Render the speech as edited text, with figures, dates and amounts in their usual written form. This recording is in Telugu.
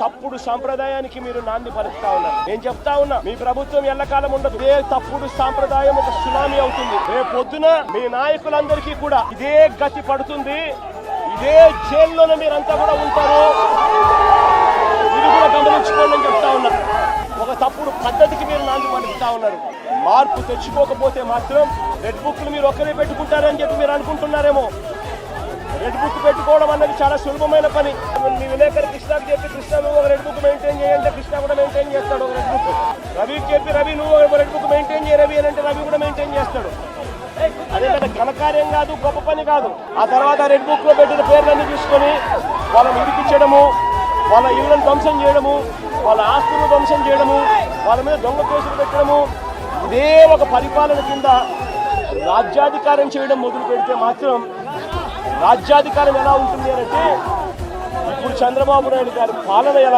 తప్పుడు సాంప్రదాయానికి మీరు నాంది పలుకుతా ఉన్నారు. నేను చెప్తా ఉన్నా, మీ ప్రభుత్వం ఎల్లకాలం ఉండదు. ఇదే తప్పుడు సాంప్రదాయం ఒక సునామీ అవుతుంది. రేపు పొద్దున మీ నాయకులందరికీ కూడా ఇదే గతి పడుతుంది. ఇదే జైల్లోనే మీరంతా కూడా ఉంటారు. ఇది కూడా గమనించుకోండి అని చెప్తా ఉన్నా. ఒక తప్పుడు పద్ధతికి మీరు నాంది పలుకుతా ఉన్నారు. మార్పు తెచ్చుకోకపోతే మాత్రం రెడ్ బుక్లు మీరు ఒక్కరే పెట్టుకుంటారని చెప్పి మీరు అనుకుంటున్నారేమో. రెడ్ బుక్ పెట్టుకోవడం అన్నది చాలా సులభమైన పని. మీ విలేకరి కృష్ణకు చెప్పి, కృష్ణ నువ్వు ఒక రెడ్ బుక్ మెయింటైన్ చేయంటే కృష్ణ కూడా మెయింటైన్ చేస్తాడు ఒక రెడ్ బుక్. రవికి చెప్పి, రవి నువ్వు ఒక రెడ్ బుక్ మెయింటైన్ చేయ రవి అని అంటే రవి కూడా మెయింటైన్ చేస్తాడు. అదే పెద్ద ఘనకార్యం కాదు, గొప్ప పని కాదు. ఆ తర్వాత రెడ్ బుక్ లో పెట్టిన పేర్లన్నీ తీసుకొని వాళ్ళని ఇరికించడము, వాళ్ళ ఇళ్లను ధ్వంసం చేయడము, వాళ్ళ ఆస్తులను ధ్వంసం చేయడము, వాళ్ళ మీద దొంగ కేసులు పెట్టడము, ఇదే ఒక పరిపాలన కింద రాజ్యాధికారం చేయడం మొదలు పెడితే మాత్రం రాజ్యాధికారం ఎలా ఉంటుంది అంటే ఇప్పుడు చంద్రబాబు నాయుడు గారి పాలన ఎలా